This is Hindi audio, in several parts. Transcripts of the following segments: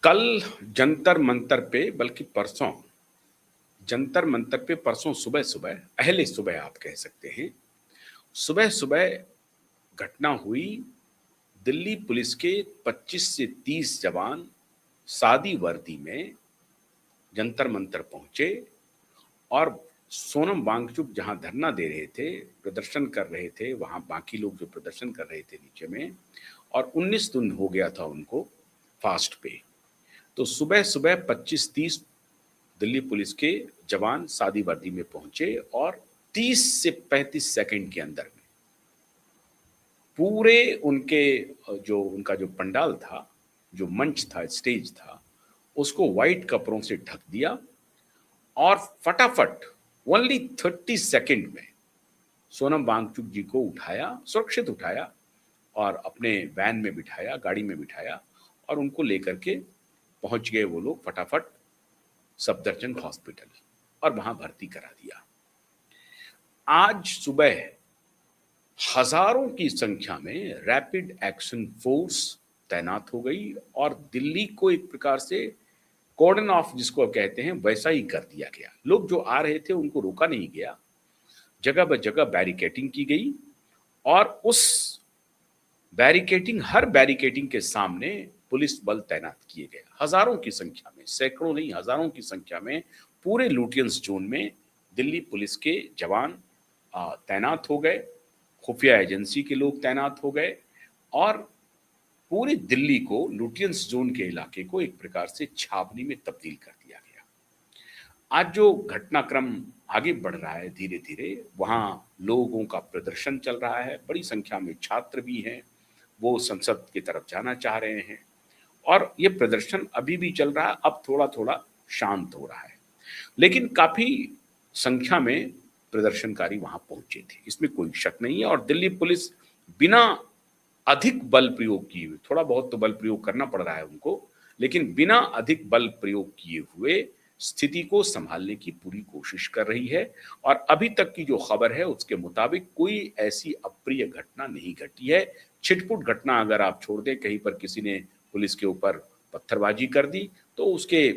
कल जंतर मंतर पे बल्कि परसों जंतर मंतर पे परसों सुबह सुबह पहले सुबह आप कह सकते हैं सुबह सुबह घटना हुई। दिल्ली पुलिस के 25 से 30 जवान सादी वर्दी में जंतर मंतर पहुंचे और सोनम वांगचुक जहां धरना दे रहे थे, प्रदर्शन कर रहे थे, वहां बाकी लोग जो प्रदर्शन कर रहे थे नीचे में, और 19 दिन हो गया था उनको फास्ट पे। तो सुबह सुबह 25-30 दिल्ली पुलिस के जवान सादी वर्दी में पहुंचे और 30 से 35 सेकंड के अंदर में पूरे उनके जो उनका जो पंडाल था, जो मंच था, स्टेज था, उसको व्हाइट कपड़ों से ढक दिया और फटाफट ओनली 30 सेकंड में सोनम वांगचुक जी को उठाया, सुरक्षित उठाया और अपने वैन में बिठाया, गाड़ी में बिठाया और उनको लेकर के पहुंच गए वो लोग फटाफट सफदरजंग हॉस्पिटल और वहां भर्ती करा दिया। आज सुबह हजारों की संख्या में रैपिड एक्शन फोर्स तैनात हो गई और दिल्ली को एक प्रकार से कॉर्डन ऑफ जिसको कहते हैं वैसा ही कर दिया गया। लोग जो आ रहे थे उनको रोका नहीं गया, जगह ब जगह बैरिकेटिंग की गई और उस हर बैरिकेटिंग के सामने पुलिस बल तैनात किए गए। हजारों की संख्या में, सैकड़ों नहीं हजारों की संख्या में पूरे लुटियंस जोन में दिल्ली पुलिस के जवान तैनात हो गए, खुफिया एजेंसी के लोग तैनात हो गए और पूरी दिल्ली को, लुटियंस जोन के इलाके को एक प्रकार से छावनी में तब्दील कर दिया गया। आज जो घटनाक्रम आगे बढ़ रहा है धीरे धीरे, वहां लोगों का प्रदर्शन चल रहा है, बड़ी संख्या में छात्र भी हैं, वो संसद की तरफ जाना चाह रहे हैं और ये प्रदर्शन अभी भी चल रहा है। अब थोड़ा थोड़ा शांत हो रहा है, लेकिन काफी संख्या में प्रदर्शनकारी वहां पहुंचे थे, इसमें कोई शक नहीं है। और दिल्ली पुलिस बिना अधिक बल प्रयोग किए हुए, थोड़ा बहुत तो बल प्रयोग करना पड़ रहा है उनको, लेकिन बिना अधिक बल प्रयोग किए हुए स्थिति को संभालने की पूरी कोशिश कर रही है। और अभी तक की जो खबर है उसके मुताबिक कोई ऐसी अप्रिय घटना नहीं घटी है। छिटपुट घटना अगर आप छोड़ दें, कहीं पर किसी ने पुलिस के ऊपर पत्थरबाजी कर दी तो उसके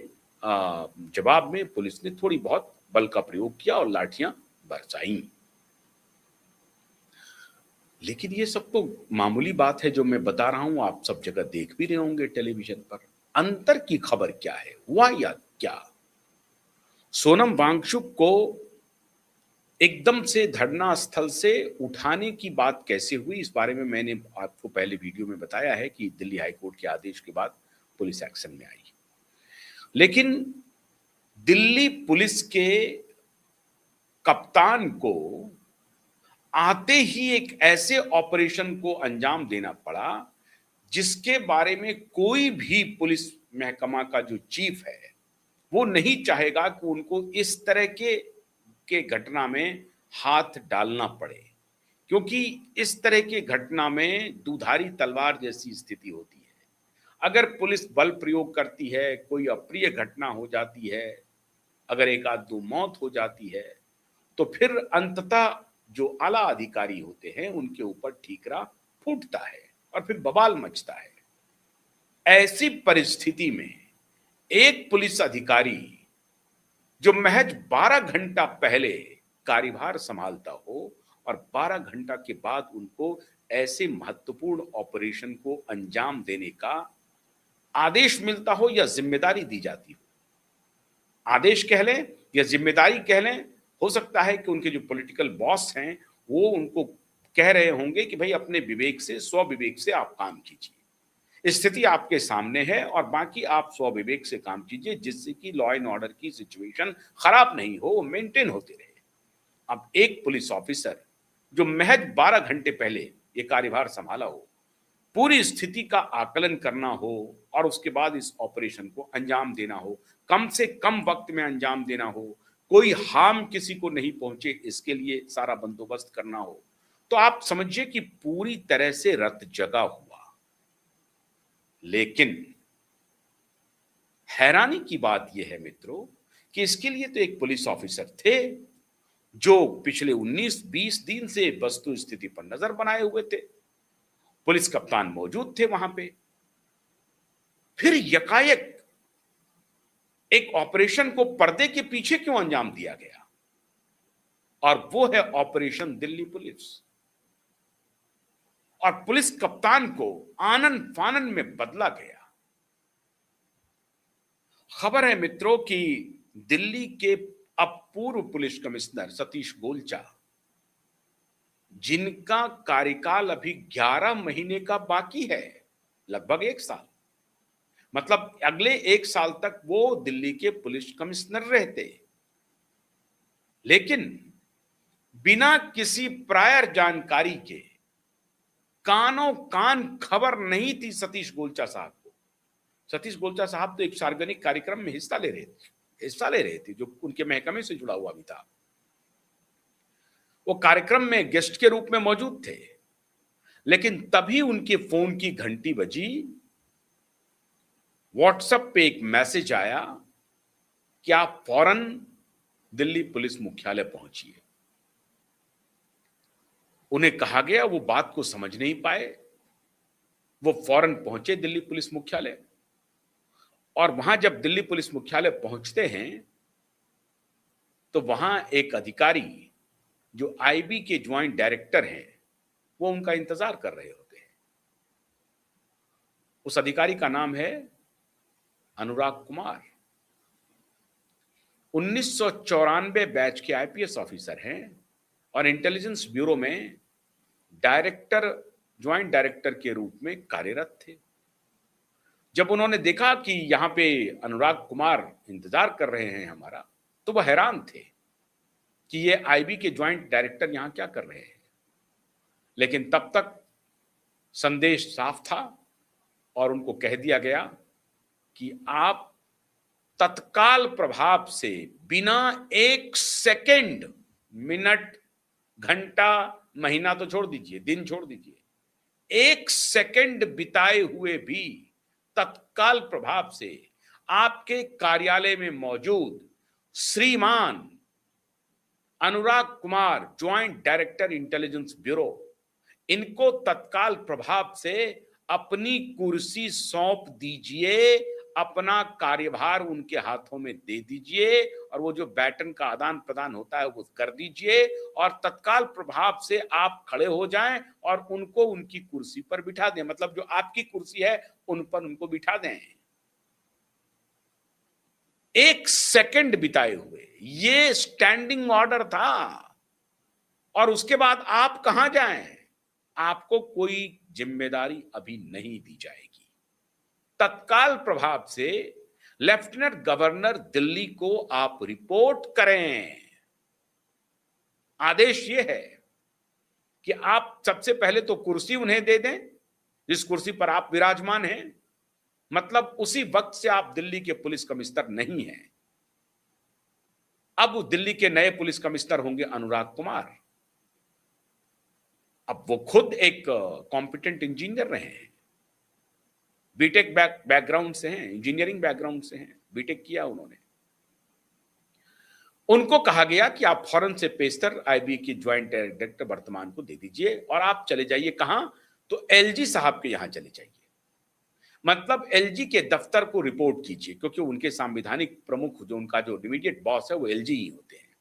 जवाब में पुलिस ने थोड़ी बहुत बल का प्रयोग किया और लाठियां बरसाई। लेकिन ये सब तो मामूली बात है जो मैं बता रहा हूं, आप सब जगह देख भी रहे होंगे टेलीविजन पर। अंतर की खबर क्या है, हुआ या क्या? सोनम वांगचुक को एकदम से धरना स्थल से उठाने की बात कैसे हुई, इस बारे में मैंने आपको पहले वीडियो में बताया है कि दिल्ली हाईकोर्ट के आदेश के बाद पुलिस एक्शन में आई। लेकिन दिल्ली पुलिस के कप्तान को आते ही एक ऐसे ऑपरेशन को अंजाम देना पड़ा जिसके बारे में कोई भी पुलिस महकमा का जो चीफ है वो नहीं चाहेगा कि उनको इस तरह के घटना में हाथ डालना पड़े, क्योंकि इस तरह के घटना में दुधारी तलवार जैसी स्थिति होती है। अगर पुलिस बल प्रयोग करती है, कोई अप्रिय घटना हो जाती है, अगर एक आध दो मौत हो जाती है, तो फिर अंततः जो आला अधिकारी होते हैं उनके ऊपर ठीकरा फूटता है और फिर बवाल मचता है। ऐसी परिस्थिति में एक पुलिस अधिकारी जो महज 12 घंटा पहले कार्यभार संभालता हो और 12 घंटा के बाद उनको ऐसे महत्वपूर्ण ऑपरेशन को अंजाम देने का आदेश मिलता हो या जिम्मेदारी दी जाती हो, आदेश कह लें या जिम्मेदारी कह लें, हो सकता है कि उनके जो पॉलिटिकल बॉस हैं वो उनको कह रहे होंगे कि भाई अपने विवेक से, स्व विवेक से आप काम कीजिए, स्थिति आपके सामने है और बाकी आप स्व विवेक से काम कीजिए जिससे कि लॉ एंड ऑर्डर की सिचुएशन खराब नहीं हो, मेंटेन होते रहे। अब एक पुलिस ऑफिसर जो महज 12 घंटे पहले ये कार्यभार संभाला हो, पूरी स्थिति का आकलन करना हो और उसके बाद इस ऑपरेशन को अंजाम देना हो, कम से कम वक्त में अंजाम देना हो, कोई हार्म किसी को नहीं पहुंचे, इसके लिए सारा बंदोबस्त करना हो, तो आप समझिए कि पूरी तरह से रत जगा हुआ। लेकिन हैरानी की बात यह है मित्रों कि इसके लिए तो एक पुलिस ऑफिसर थे जो पिछले 19-20 दिन से वस्तु स्थिति पर नजर बनाए हुए थे, पुलिस कप्तान मौजूद थे वहां पे। फिर यकायक एक ऑपरेशन को पर्दे के पीछे क्यों अंजाम दिया गया, और वो है ऑपरेशन दिल्ली पुलिस। और पुलिस कप्तान को आनन फानन में बदला गया। खबर है मित्रों कि दिल्ली के अब पूर्व पुलिस कमिश्नर सतीश गोलचा, जिनका कार्यकाल अभी 11 महीने का बाकी है, लगभग 1 साल, मतलब अगले 1 साल तक वो दिल्ली के पुलिस कमिश्नर रहते, लेकिन बिना किसी प्रायर जानकारी के कानों कान खबर नहीं थी सतीश गोलचा साहब को। सतीश गोलचा साहब तो एक सार्वजनिक कार्यक्रम में हिस्सा ले रहे थे जो उनके महकमे से जुड़ा हुआ भी था। वो कार्यक्रम में गेस्ट के रूप में मौजूद थे, लेकिन तभी उनके फोन की घंटी बजी, व्हाट्सएप पे एक मैसेज आया कि आप फौरन दिल्ली पुलिस मुख्यालय पहुंचिए। उन्हें कहा गया, वो बात को समझ नहीं पाए, वो फौरन पहुंचे दिल्ली पुलिस मुख्यालय। और वहां जब दिल्ली पुलिस मुख्यालय पहुंचते हैं तो वहां एक अधिकारी जो आईबी के ज्वाइंट डायरेक्टर हैं, वो उनका इंतजार कर रहे होते हैं। उस अधिकारी का नाम है अनुराग कुमार। 1994 बैच के आईपीएस ऑफिसर हैं और इंटेलिजेंस ब्यूरो में ज्वाइंट डायरेक्टर के रूप में कार्यरत थे। जब उन्होंने देखा कि यहां पे अनुराग कुमार इंतजार कर रहे हैं हमारा, तो वह हैरान थे कि ये आईबी के ज्वाइंट डायरेक्टर यहां क्या कर रहे हैं। लेकिन तब तक संदेश साफ था और उनको कह दिया गया कि आप तत्काल प्रभाव से बिना 1 सेकंड, मिनट, घंटा, महीना तो छोड़ दीजिए, दिन छोड़ दीजिए, 1 सेकंड बिताए हुए भी तत्काल प्रभाव से आपके कार्यालय में मौजूद श्रीमान Anurag Kumar, joint director intelligence bureau, इनको तत्काल प्रभाव से अपनी कुर्सी सौंप दीजिए, अपना कार्यभार उनके हाथों में दे दीजिए और वो जो बैटन का आदान प्रदान होता है वो कर दीजिए और तत्काल प्रभाव से आप खड़े हो जाएं और उनको उनकी कुर्सी पर बिठा दें। मतलब जो आपकी कुर्सी है उन पर उनको बिठा दें। 1 सेकंड बिताए हुए ये स्टैंडिंग ऑर्डर था। और उसके बाद आप कहां जाएं, आपको कोई जिम्मेदारी अभी नहीं दी जाएगी। तत्काल प्रभाव से लेफ्टिनेंट गवर्नर दिल्ली को आप रिपोर्ट करें। आदेश यह है कि आप सबसे पहले तो कुर्सी उन्हें दे दें जिस कुर्सी पर आप विराजमान हैं। मतलब उसी वक्त से आप दिल्ली के पुलिस कमिश्नर नहीं हैं। अब दिल्ली के नए पुलिस कमिश्नर होंगे अनुराग कुमार। अब वो खुद एक कॉम्पिटेंट इंजीनियर रहे हैं, बीटेक बैकग्राउंड से हैं, इंजीनियरिंग बैकग्राउंड से हैं, बीटेक किया उन्होंने। उनको कहा गया कि आप फौरन से पेशतर आईबी की ज्वाइंट डायरेक्टर वर्तमान को दे दीजिए और आप चले जाइए कहां, तो एलजी साहब के यहां चले जाइए। मतलब एलजी के दफ्तर को रिपोर्ट कीजिए, क्योंकि उनके संवैधानिक प्रमुख जो उनका जो इमीडिएट बॉस है वो एलजी ही होते हैं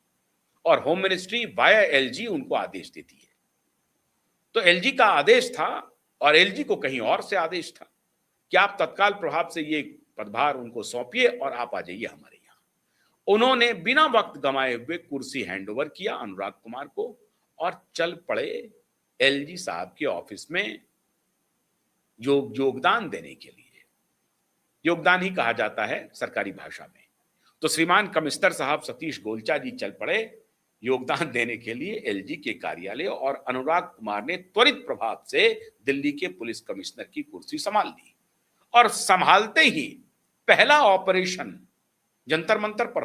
और होम मिनिस्ट्री वाया एलजी उनको आदेश देती है। तो एलजी का आदेश था और एलजी को कहीं और से आदेश था कि आप तत्काल प्रभाव से ये पदभार उनको सौंपिए और आप आ जाइए हमारे यहां। उन्होंने बिना वक्त गंवाए हुए कुर्सी हैंडओवर किया अनुराग कुमार को और चल पड़े एलजी साहब के ऑफिस में योगदान देने के लिए। योगदान ही कहा जाता है सरकारी भाषा में। तो श्रीमान कमिश्नर साहब सतीश गोलचा जी चल पड़े योगदान देने के लिए एलजी के कार्यालय और अनुराग कुमार ने त्वरित प्रभाव से दिल्ली के पुलिस कमिश्नर की कुर्सी संभाल ली और संभालते ही पहला ऑपरेशन जंतर मंतर पर